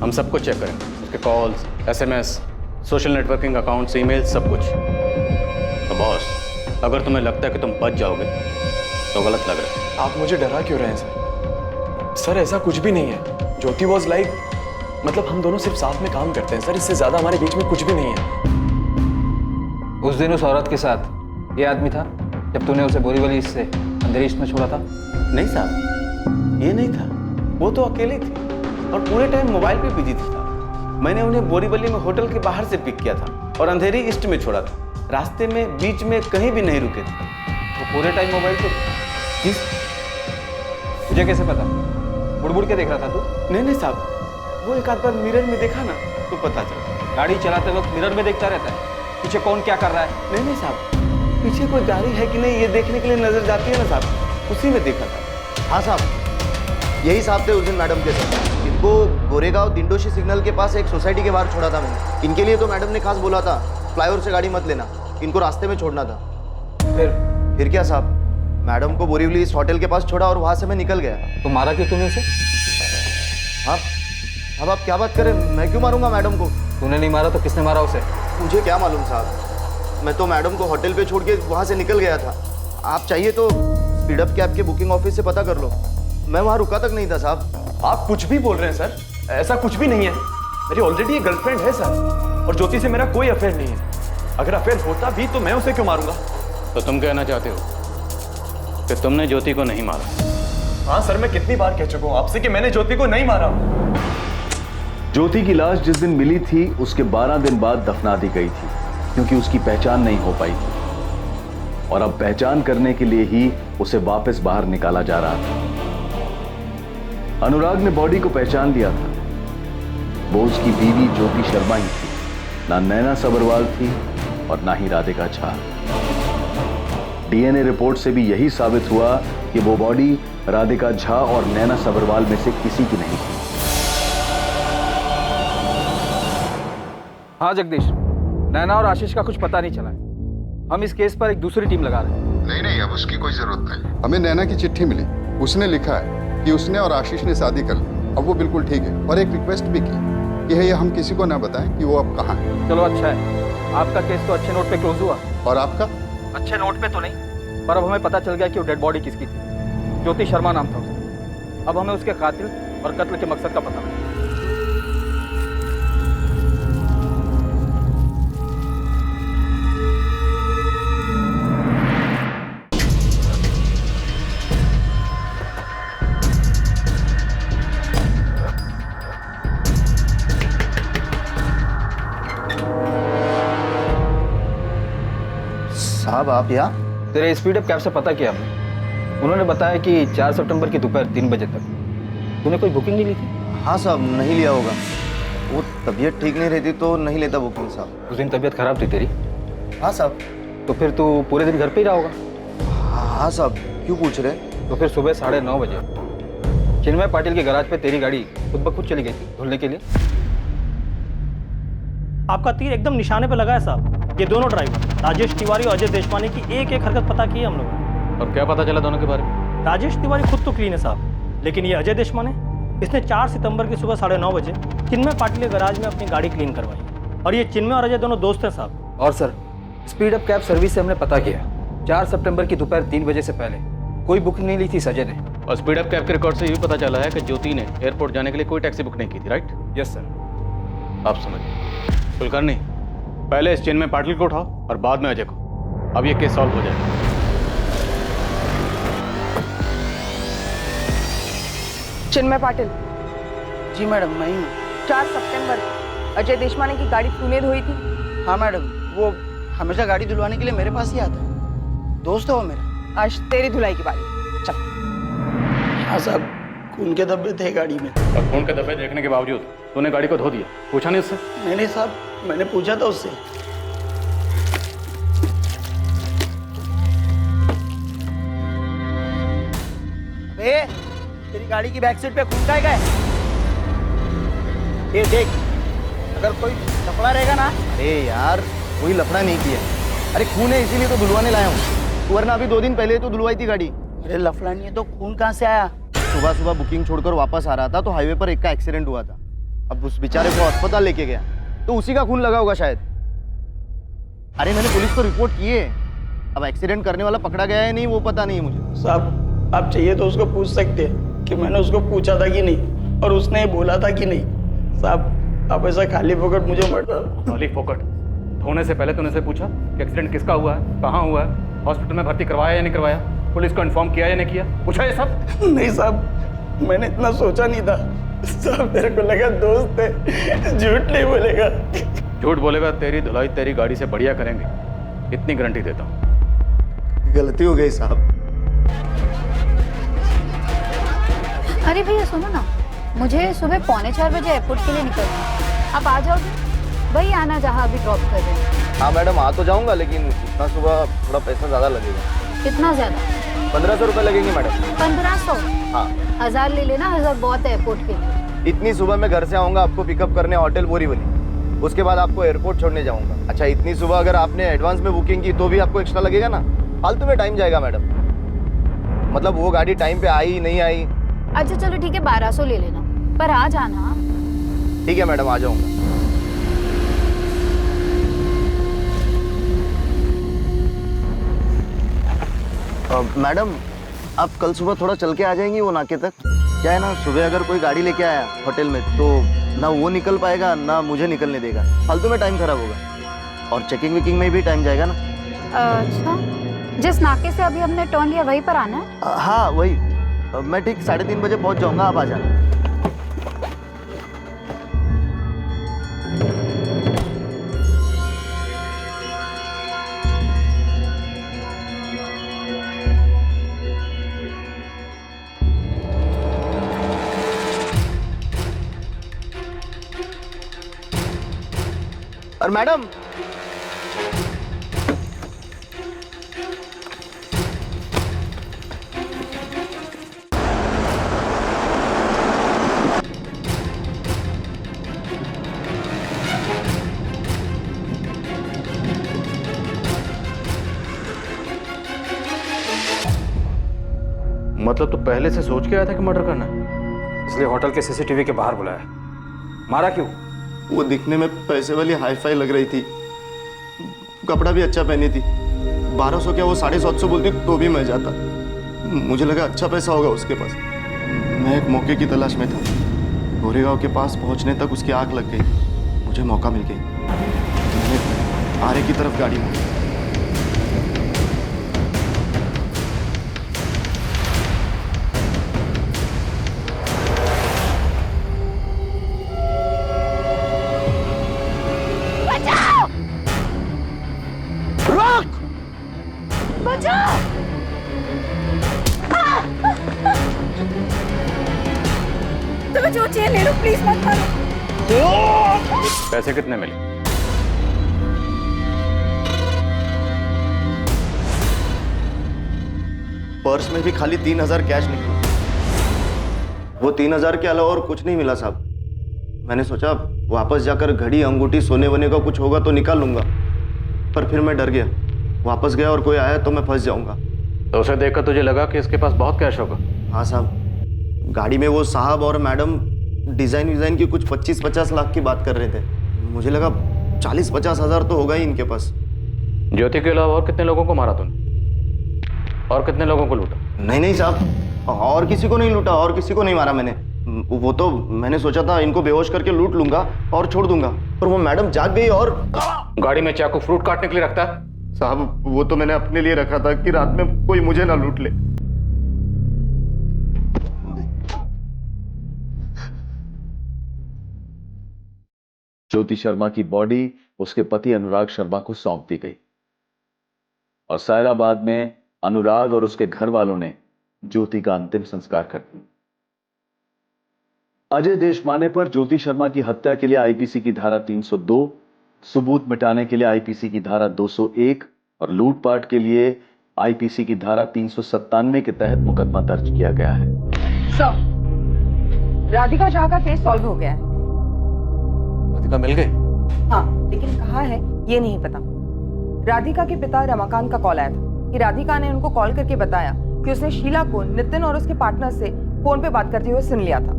हम सब कुछ चेक करेंगे, उसके calls, SMS, social networking accounts, email, सब कुछ। तो बॉस अगर तुम्हें लगता है कि तुम बच जाओगे तो गलत लग रहा है। आप मुझे डरा क्यों रहे हैं सर? सर ऐसा कुछ भी नहीं है। ज्योति वॉज लाइक, मतलब हम दोनों सिर्फ साथ में काम करते हैं सर, इससे ज्यादा हमारे बीच में कुछ भी नहीं है। उस दिन उस औरत के साथ ये आदमी था जब तूने उसे बोरीवली से अंधेरी में छोड़ा था? नहीं साहब, ये नहीं था। वो तो अकेले थी और पूरे टाइम मोबाइल पे बिजी थी साहब। मैंने उन्हें बोरीवली में होटल के बाहर से पिक किया था और अंधेरी ईस्ट में छोड़ा था। रास्ते में बीच में कहीं भी नहीं रुके थे। तो पूरे टाइम मोबाइल पे? किस तुझे कैसे पता? बुड़ के देख रहा था तू? नहीं साहब, वो एक आध बार मिरर में देखा ना तो पता चला। गाड़ी चलाते वक्त मिरर में देखता रहता है पीछे कौन क्या कर रहा है? नहीं साहब, पीछे कोई गाड़ी है कि नहीं ये देखने के लिए नजर जाती है ना साहब, उसी में देखा था। हाँ साहब, यही साहब थे उस दिन मैडम के साथ। इनको गोरेगांव दिंडोशी सिग्नल के पास एक सोसाइटी के बाहर छोड़ा था मैंने। इनके लिए तो मैडम ने खास बोला था फ्लाईओवर से गाड़ी मत लेना, इनको रास्ते में छोड़ना था। फिर क्या साहब, मैडम को बोरीवली इस होटल के पास छोड़ा और वहां से मैं निकल गया। तो मारा क्यों तूने उसे? हाँ अब आप क्या बात करें, मैं क्यों मारूंगा मैडम को? तूने नहीं मारा तो किसने मारा उसे? मुझे क्या मालूम साहब, मैं तो मैडम को होटल पे छोड़ के वहाँ से निकल गया था। आप चाहिए तो स्पीड अप कैब के बुकिंग ऑफिस से पता कर लो, मैं वहाँ रुका तक नहीं था साहब। आप कुछ भी बोल रहे हैं सर, ऐसा कुछ भी नहीं है। मेरी ऑलरेडी एक गर्लफ्रेंड है सर और ज्योति से मेरा कोई अफेयर नहीं है। अगर अफेयर होता भी तो मैं उसे क्यों मारूंगा? तो तुम कहना चाहते हो कि तुमने ज्योति को नहीं मारा? हाँ सर, मैं कितनी बार कह चुका हूँ आपसे कि मैंने ज्योति को नहीं मारा। ज्योति की लाश जिस दिन मिली थी उसके 12 दिन बाद दफना दी गई थी क्योंकि उसकी पहचान नहीं हो पाई थी और अब पहचान करने के लिए ही उसे वापस बाहर निकाला जा रहा था। अनुराग ने बॉडी को पहचान लिया था, वो उसकी बीवी ज्योति शर्मा ही थी, ना नैना सब्रवाल थी और ना ही राधिका झा। DNA रिपोर्ट से भी यही साबित हुआ कि वो बॉडी राधिका झा और नैना सब्रवाल में से किसी की नहीं थी। हाँ जगदीश, नैना और आशीष का कुछ पता नहीं चला है। हम इस केस पर एक दूसरी टीम लगा रहे हैं। नहीं, अब उसकी कोई जरूरत नहीं। हमें नैना की चिट्ठी मिली, उसने लिखा है कि उसने और आशीष ने शादी कर ली, अब वो बिल्कुल ठीक है और एक रिक्वेस्ट भी की कि है ये हम किसी को ना बताएं कि वो अब कहाँ है। चलो अच्छा है, आपका केस तो अच्छे नोट पे क्लोज हुआ। और आपका? अच्छे नोट पे तो नहीं, पर अब हमें पता चल गया कि वो डेड बॉडी किसकी थी। ज्योति शर्मा नाम था उसका। अब हमें उसके कातिल और कत्ल के मकसद का पता लगा। साहब आप यहाँ? तेरे स्पीड अप कैब से पता किया हमने, उन्होंने बताया कि 4 सितंबर की दोपहर 3 बजे तक तूने कोई बुकिंग नहीं ली थी। हाँ साहब, नहीं लिया होगा, वो तबीयत ठीक नहीं रहती तो नहीं लेता बुकिंग साहब। उस दिन तबीयत खराब थी तेरी? हाँ साहब। तो फिर तू पूरे दिन घर पे ही रहा होगा? हाँ साहब, क्यों पूछ रहे? तो फिर सुबह 9:30 बजे चिन्मय पाटिल के गैराज पे तेरी गाड़ी खुद ब खुद चली गई थी धुलने के लिए। आपका तीर एकदम निशाने पे लगा है साहब। ये दोनों ड्राइवर राजेश तिवारी और अजय देशपांडे की एक एक हरकत पता की है हम लोगों ने। और क्या पता चला दोनों के बारे में? राजेश तिवारी खुद तो क्लीन है साहब, लेकिन ये अजय देशपांडे, इसने 4 सितंबर की सुबह 9:30 बजे चिन्मय पाटिल के गैराज में अपनी गाड़ी क्लीन करवाई और ये चिन्मय और अजय दोनों दोस्त हैं साहब। और sir, speed up cab service से हमने पता किया 4 सितंबर की दोपहर 3 बजे से पहले कोई बुक नहीं ली थी अजय ने। और स्पीड अप कैब के रिकॉर्ड से ये भी पता चला है कि ज्योति ने एयरपोर्ट जाने के लिए कोई टैक्सी बुक नहीं की थी, राइट? Yes sir. आप समझिए। कुलकर्णी, पहले इस चिन्मय पाटिल को उठाओ और बाद में अजय को। अब ये केस सॉल्व हो जाएगा। चिन्मय पाटिल? जी मैडम, मैं ही हूँ। 4 सितंबर अजय देशपांडे की गाड़ी तूने धोई थी? हाँ मैडम, वो हमेशा गाड़ी धुलवाने के लिए मेरे पास ही आता है, दोस्त है वो मेरा। आज तेरी धुलाई की बारी, चल। हाँ साहब, खून के धब्बे थे गाड़ी में। और खून के धब्बे देखने के बावजूद तूने गाड़ी को धो दिया, पूछा नहीं उससे? नहीं साहब, मैंने पूछा था उससे। तेरी गाड़ी की बैक सीट पे खून का है? ये देख, अगर कोई लफड़ा रहेगा ना। अरे यार कोई लफड़ा नहीं किया। अरे खून है इसीलिए तो धुलवाने लाया हूँ, वरना अभी 2 दिन पहले तो धुलवाई थी गाड़ी। अरे लफड़ा नहीं है तो खून कहाँ से आया? सुबह सुबह बुकिंग छोड़कर वापस आ रहा था तो हाईवे पर एक का एक्सीडेंट हुआ था। अब उस बेचारे को अस्पताल लेके गया तो उसी का खून लगा होगा शायद। अरे मैंने पुलिस को रिपोर्ट की है, अब एक्सीडेंट करने वाला पकड़ा गया है नहीं वो पता नहीं है मुझे। साहब आप चाहिए तो उसको पूछ सकते हैं कि मैंने उसको पूछा था कि नहीं और उसने बोला था कि नहीं। साहब आप ऐसा खाली फोकट मुझे मत। खाली फोकट होने से पहले तूने से पूछा कि एक्सीडेंट किसका हुआ है, कहाँ हुआ है, हॉस्पिटल में भर्ती करवाया या नहीं करवाया, पुलिस को इन्फॉर्म किया या नहीं किया, पूछा ये सब? नहीं साहब मैंने इतना सोचा नहीं था साहब, मेरे को लगा दोस्त है, झूठ नहीं बोलेगा। झूठ बोलेगा तेरी धुलाई तेरी गाड़ी से बढ़िया करेंगे, इतनी गारंटी देता हूँ। गलती हो गई साहब। अरे भैया सुनो ना, मुझे सुबह 3:45 बजे एयरपोर्ट के लिए निकलना है, आप आ जाओगे? वही आना जहाँ अभी ड्रॉप कर रहे हैं। हाँ मैडम आ तो जाऊंगा, लेकिन इतना सुबह थोड़ा पैसा ज़्यादा लगेगा। कितना ज़्यादा? 1500 रुपये लगेंगे मैडम। 1500? हाँ 1000 ले लेना, 1000 बहुत है एयरपोर्ट के लिए। इतनी सुबह मैं घर से आऊँगा आपको पिकअप करने होटल बोरीवली, उसके बाद आपको एयरपोर्ट छोड़ने जाऊँगा। अच्छा इतनी सुबह अगर आपने एडवांस में बुकिंग की तो भी आपको एक्स्ट्रा लगेगा ना, फालतू में टाइम जाएगा मैडम। मतलब वो गाड़ी टाइम पे आई नहीं आई। अच्छा चलो ठीक है 1200 ले लेना, पर आ जाना। ठीक है मैडम आ जाऊँगा। मैडम आप कल सुबह थोड़ा चल के आ जाएंगी वो नाके तक? क्या है ना सुबह अगर कोई गाड़ी लेके आया होटल में तो ना वो निकल पाएगा ना मुझे निकलने देगा, फालतू में टाइम खराब होगा और चेकिंग वेकिंग में भी टाइम जाएगा ना। अच्छा जिस नाके से अभी हमने टर्न लिया वहीं पर आना है? हाँ वही, मैं ठीक 3:30 बजे पहुंच जाऊंगा, आप आ जाना। और मैडम मतलब तो पहले से सोच के आया था कि मर्डर करना है, इसलिए होटल के सीसीटीवी के बाहर बुलाया। मारा क्यों? वो दिखने में पैसे वाली हाई फाई लग रही थी, कपड़ा भी अच्छा पहनी थी। 1200 क्या वो 750 बोलती तो भी मैं जाता, मुझे लगा अच्छा पैसा होगा उसके पास। मैं एक मौके की तलाश में था, गोरेगांव के पास पहुंचने तक उसकी आंख लग गई, मुझे मौका मिल गई। मैंने आरे की तरफ गाड़ी मोड़ी। तुम्हें जो चाहिए ले लो, प्लीज मत मारो। पैसे कितने मिले? पर्स में भी खाली 3000 कैश निकला, वो 3000 के अलावा और कुछ नहीं मिला साहब। मैंने सोचा वापस जाकर घड़ी अंगूठी सोने वने का कुछ होगा तो निकाल लूंगा, पर फिर मैं डर गया। वापस गया और कोई आया तो मैं फंस जाऊंगा। तो उसे देखकर तुझे लगा कि इसके पास बहुत कैश होगा? हाँ साहब, गाड़ी में वो साहब और मैडम डिज़ाइन विज़ाइन की कुछ 25-50 लाख की बात कर रहे थे, मुझे लगा 40-50 हज़ार तो होगा ही इनके पास। ज्योति के अलावा और कितने लोगों को मारा तूने? और कितने लोगों को लूटा? नहीं साहब, और किसी को नहीं लूटा, और किसी को नहीं मारा मैंने। वो तो मैंने सोचा था इनको बेहोश करके लूट लूंगा और छोड़ दूंगा, पर वो मैडम जाग गई और गाड़ी में चाकू फ्रूट काटने के लिए रखता है? साहब वो तो मैंने अपने लिए रखा था कि रात में कोई मुझे ना लूट ले। ज्योति शर्मा की बॉडी उसके पति अनुराग शर्मा को सौंप दी गई और सायराबाद में अनुराग और उसके घर वालों ने ज्योति का अंतिम संस्कार कर दिया। अजय देशमाने पर ज्योति शर्मा की हत्या के लिए आईपीसी की धारा 302, सबूत मिटाने के लिए आईपीसी की धारा 201 और लूटपाट के लिए आईपीसी की धारा 397 के तहत मुकदमा दर्ज किया गया है। सर, राधिका झा का केस सॉल्व हो गया है। राधिका मिल गई? हाँ, लेकिन कहाँ है ये नहीं पता। राधिका के पिता रमाकांत का कॉल आया था कि राधिका ने उनको कॉल करके बताया कि उसने शीला को नितिन और उसके पार्टनर से फोन पे बात करते हुए सुन लिया था।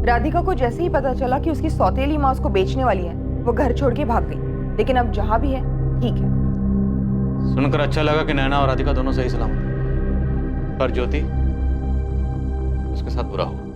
राधिका को जैसे ही पता चला कि उसकी सौतेली माँ उसको बेचने वाली है, वो घर छोड़ के भाग गई। लेकिन अब जहाँ भी है ठीक है। सुनकर अच्छा लगा कि नैना और राधिका दोनों सही सलामत हैं। पर ज्योति, उसके साथ बुरा हुआ।